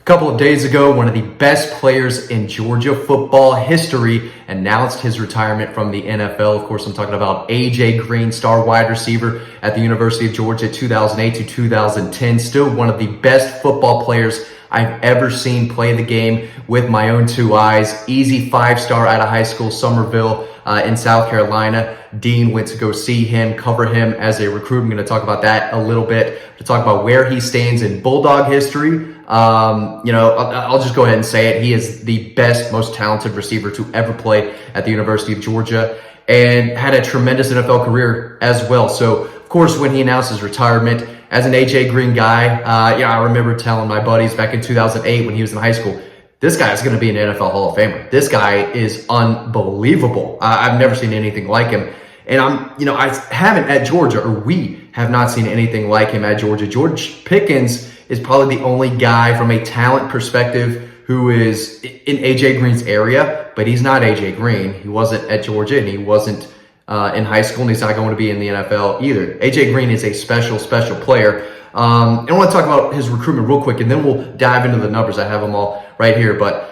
couple of days ago, one of the best players in Georgia football history announced his retirement from the NFL. Of course, I'm talking about A.J. Green, star wide receiver at the University of Georgia, 2008 to 2010. Still one of the best football players I've ever seen play the game with my own two eyes. Easy 5-star out of high school, Summerville in South Carolina. Dean went to go see him, cover him as a recruit. I'm going to talk about that a little bit, to talk about where he stands in Bulldog history. I'll just go ahead and say it. He is the best, most talented receiver to ever play at the University of Georgia and had a tremendous NFL career as well. So, of course, when he announced his retirement, as an A.J. Green guy, I remember telling my buddies back in 2008 when he was in high school, this guy is going to be an NFL Hall of Famer. This guy is unbelievable. I've never seen anything like him. And I haven't at Georgia, or we have not seen anything like him at Georgia. George Pickens is probably the only guy from a talent perspective who is in A.J. Green's area, but he's not A.J. Green. He wasn't at Georgia, and he wasn't in high school, and he's not going to be in the NFL either. A.J. Green is a special, special player. And I want to talk about his recruitment real quick, and then we'll dive into the numbers. I have them all right here, but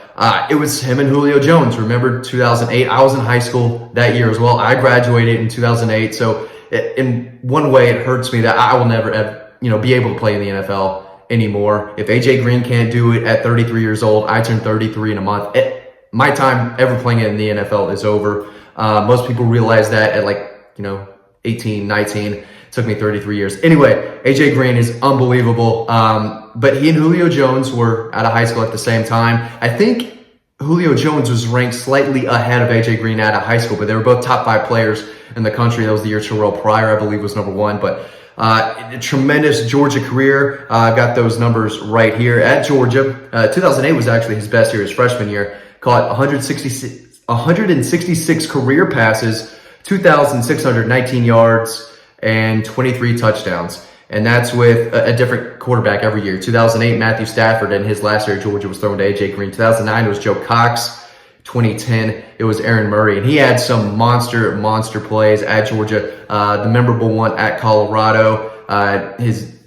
it was him and Julio Jones. Remember 2008? I was in high school that year as well. I graduated in 2008, so in one way, it hurts me that I will never, be able to play in the NFL anymore. If A.J. Green can't do it at 33 years old, I turn 33 in a month. My time ever playing in the NFL is over. Most people realize that at 18, 19. It took me 33 years. Anyway, A.J. Green is unbelievable. But he and Julio Jones were out of high school at the same time. I think Julio Jones was ranked slightly ahead of A.J. Green out of high school, but they were both top 5 players in the country. That was the year Terrell Pryor, I believe, was number 1. But a tremendous Georgia career. I've got those numbers right here. At Georgia, 2008 was actually his best year, his freshman year. Caught 166 career passes, 2,619 yards, and 23 touchdowns. And that's with a different quarterback every year. 2008, Matthew Stafford, and his last year at Georgia was thrown to A.J. Green. 2009, it was Joe Cox. 2010, it was Aaron Murray. And he had some monster plays at Georgia. The memorable one at Colorado. His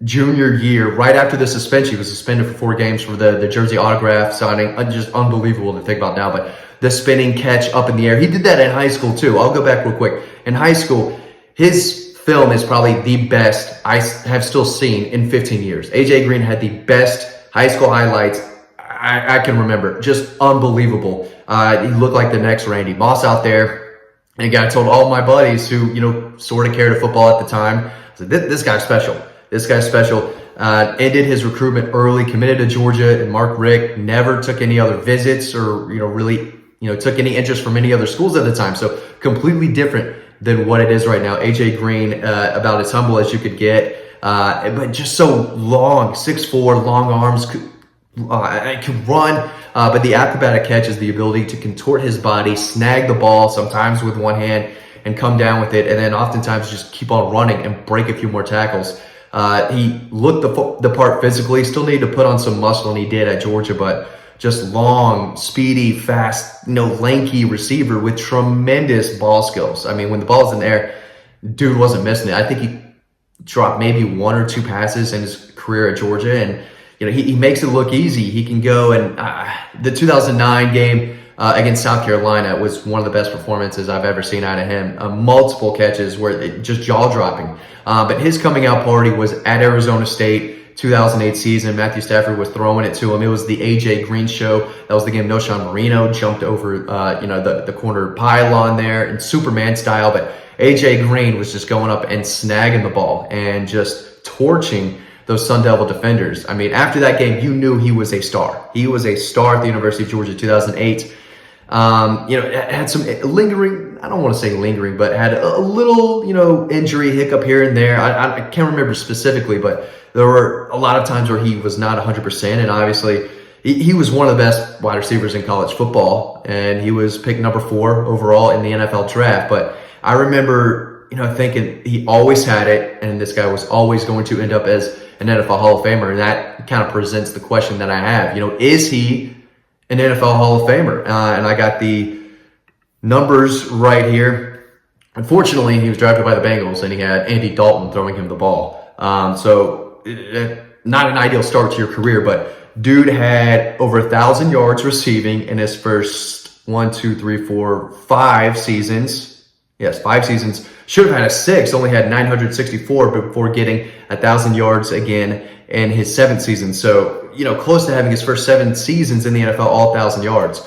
junior year, right after the suspension, he was suspended for 4 games for the jersey autograph signing. Just unbelievable to think about now. But the spinning catch up in the air, he did that in high school too. I'll go back real quick. In high school, his film is probably the best I have still seen in 15 years. A.J. Green had the best high school highlights I can remember. Just unbelievable. He looked like the next Randy Moss out there. And again, I told all my buddies who, sort of cared football at the time, I said, this guy's special. This guy's special. Ended his recruitment early, committed to Georgia, and Mark Richt never took any other visits or, really, took any interest from any other schools at the time. So completely different than what it is right now. A.J. Green, about as humble as you could get, but just so long, 6'4", long arms, could run. But the acrobatic catch is the ability to contort his body, snag the ball, sometimes with one hand, and come down with it, and then oftentimes just keep on running and break a few more tackles. He looked the part physically, still needed to put on some muscle, and he did at Georgia, but just long, speedy, fast, lanky receiver with tremendous ball skills. I mean, when the ball's in the air, dude wasn't missing it. I think he dropped maybe 1 or 2 passes in his career at Georgia, and he makes it look easy. He can go, and the 2009 game against South Carolina was one of the best performances I've ever seen out of him. Multiple catches where just jaw-dropping. But his coming out party was at Arizona State. 2008 season, Matthew Stafford was throwing it to him. It was the A.J. Green show. That was the game Noshawn Marino jumped over, the corner pylon there in Superman style. But A.J. Green was just going up and snagging the ball and just torching those Sun Devil defenders. I mean, after that game, you knew he was a star. He was a star at the University of Georgia 2008. Had some lingering, I don't want to say lingering, but had a little, injury hiccup here and there. I can't remember specifically, but there were a lot of times where he was not 100%. And obviously, he was one of the best wide receivers in college football. And he was picked number 4 overall in the NFL draft. But I remember, thinking he always had it. And this guy was always going to end up as an NFL Hall of Famer. And that kind of presents the question that I have. Is he an NFL Hall of Famer? And I got the numbers right here. Unfortunately, he was drafted by the Bengals, and he had Andy Dalton throwing him the ball. So not an ideal start to your career, but dude had over 1,000 yards receiving in his first 5 seasons. Yes, 5 seasons. Should have had a 6, only had 964 before getting 1,000 yards again in his 7th season. So, close to having his first 7 seasons in the NFL, all 1,000 yards.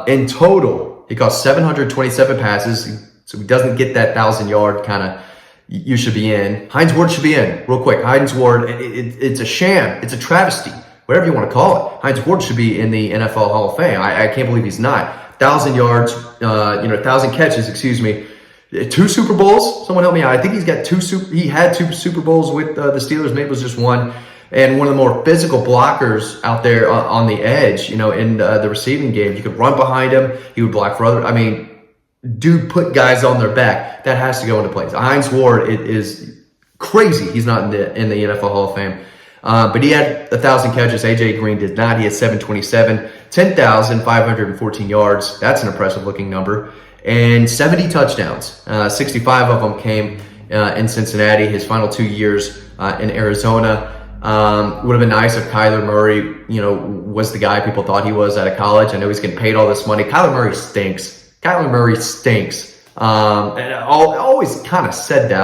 In total, he caught 727 passes, so he doesn't get that 1,000-yard kind of you should be in. Hines Ward should be in, real quick. Hines Ward, it's a sham. It's a travesty, whatever you want to call it. Hines Ward should be in the NFL Hall of Fame. I can't believe he's not. 1,000 yards, 1,000 catches, 2 Super Bowls. Someone help me out. I think he had 2 Super Bowls with the Steelers. Maybe it was just 1. And one of the more physical blockers out there on the edge, in the receiving game. You could run behind him. He would block for other. Dude put guys on their back. That has to go into place. Hines Ward, it is crazy he's not in the NFL Hall of Fame. But he had 1,000 catches. A.J. Green did not. He had 727, 10,514 yards. That's an impressive looking number. And 70 touchdowns. 65 of them came in Cincinnati. His final 2 years in Arizona. Would have been nice if Kyler Murray, was the guy people thought he was out of college. I know he's getting paid all this money. Kyler Murray stinks. And I always kind of said that.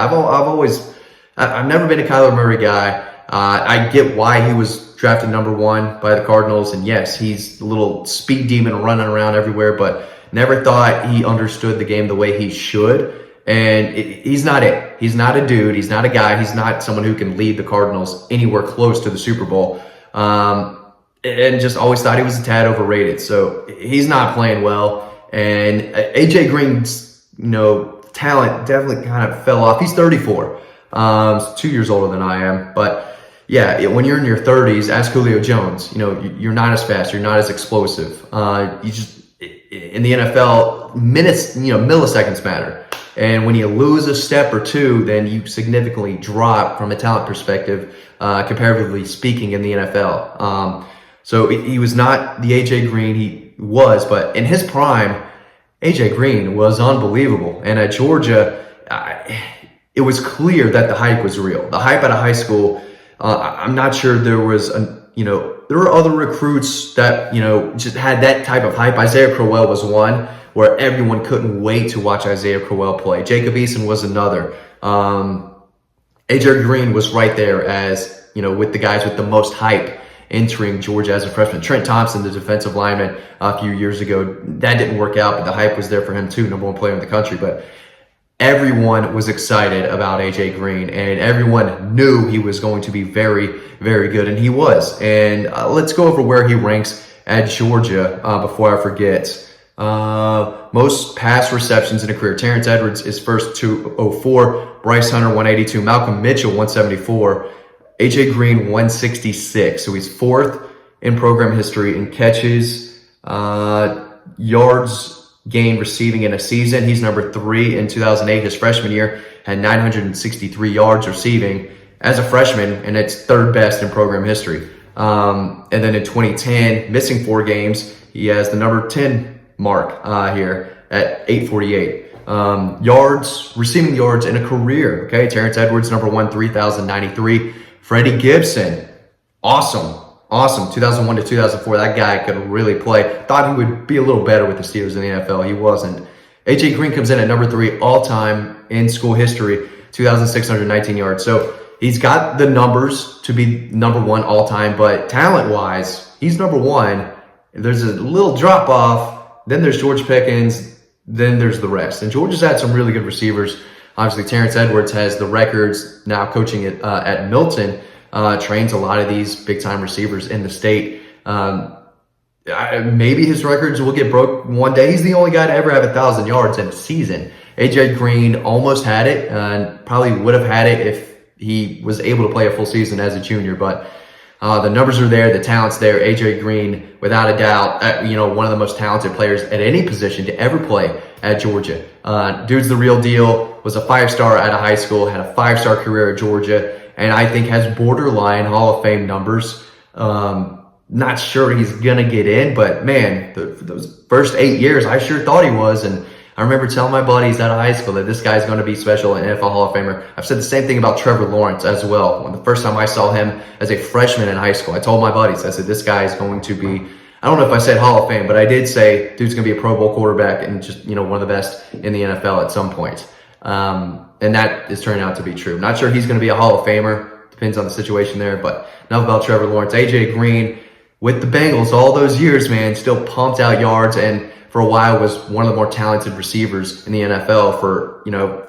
I've never been a Kyler Murray guy. I get why he was drafted number 1 by the Cardinals. And yes, he's a little speed demon running around everywhere, but never thought he understood the game the way he should. And he's not it. He's not a dude. He's not a guy. He's not someone who can lead the Cardinals anywhere close to the Super Bowl. And just always thought he was a tad overrated. So he's not playing well. And A.J. Green's, talent definitely kind of fell off. He's 34. He's 2 years older than I am. But yeah, when you're in your 30s, ask Julio Jones. You're not as fast. You're not as explosive. In the NFL, minutes, milliseconds matter. And when you lose a step or 2, then you significantly drop from a talent perspective, comparatively speaking, in the NFL. So he was not the A.J. Green he was, but in his prime, A.J. Green was unbelievable. And at Georgia, it was clear that the hype was real. The hype out of high school, I'm not sure there was, there were other recruits that, just had that type of hype. Isaiah Crowell was one where everyone couldn't wait to watch Isaiah Crowell play. Jacob Eason was another. A.J. Green was right there as, with the guys with the most hype entering Georgia as a freshman. Trent Thompson, the defensive lineman a few years ago, that didn't work out, but the hype was there for him too, number 1 player in the country. But everyone was excited about A.J. Green, and everyone knew he was going to be very, very good, and he was. And let's go over where he ranks at Georgia before I forget. Most pass receptions in a career. Terrence Edwards is first, 204. Bryce Hunter, 182. Malcolm Mitchell, 174. A.J. Green, 166. So he's 4th in program history in catches, yards gained receiving in a season. He's number 3 in 2008. His freshman year had 963 yards receiving as a freshman, and it's 3rd best in program history. And then in 2010, missing 4 games, he has the number 10 mark here at 848. Receiving yards in a career. Okay, Terrence Edwards, number 1, 3,093. Freddie Gibson, awesome. 2001 to 2004, that guy could really play. Thought he would be a little better with the Steelers in the NFL. He wasn't. A.J. Green comes in at number 3 all-time in school history, 2,619 yards. So he's got the numbers to be number 1 all-time, but talent-wise, he's number 1. There's a little drop-off. Then there's George Pickens. Then there's the rest. And Georgia's had some really good receivers. Obviously, Terrence Edwards has the records now coaching at Milton, trains a lot of these big-time receivers in the state. Maybe his records will get broke one day. He's the only guy to ever have 1,000 yards in a season. A.J. Green almost had it, and probably would have had it if he was able to play a full season as a junior. But the numbers are there, the talent's there. A.J. Green, without a doubt, one of the most talented players at any position to ever play at Georgia. Dude's the real deal. Was a 5-star out of high school, had a 5-star career at Georgia, and I think has borderline Hall of Fame numbers. Not sure he's gonna get in, but man, those first 8 years, I sure thought he was, and I remember telling my buddies out of high school that this guy's going to be special, an NFL Hall of Famer. I've said the same thing about Trevor Lawrence as well. When the first time I saw him as a freshman in high school, I told my buddies, I said, this guy is going to be, I don't know if I said Hall of Fame, but I did say, dude's going to be a Pro Bowl quarterback and just, one of the best in the NFL at some point. And that is turning out to be true. Not sure he's going to be a Hall of Famer. Depends on the situation there, but enough about Trevor Lawrence. AJ Green with the Bengals all those years, man, still pumped out yards, and for a while was one of the more talented receivers in the NFL for,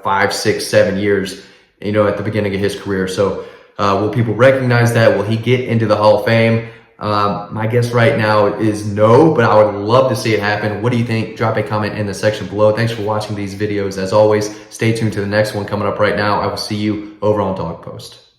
5, 6, 7 years, at the beginning of his career. So will people recognize that? Will he get into the Hall of Fame? My guess right now is no, but I would love to see it happen. What do you think? Drop a comment in the section below. Thanks for watching these videos. As always, stay tuned to the next one coming up right now. I will see you over on Dog Post.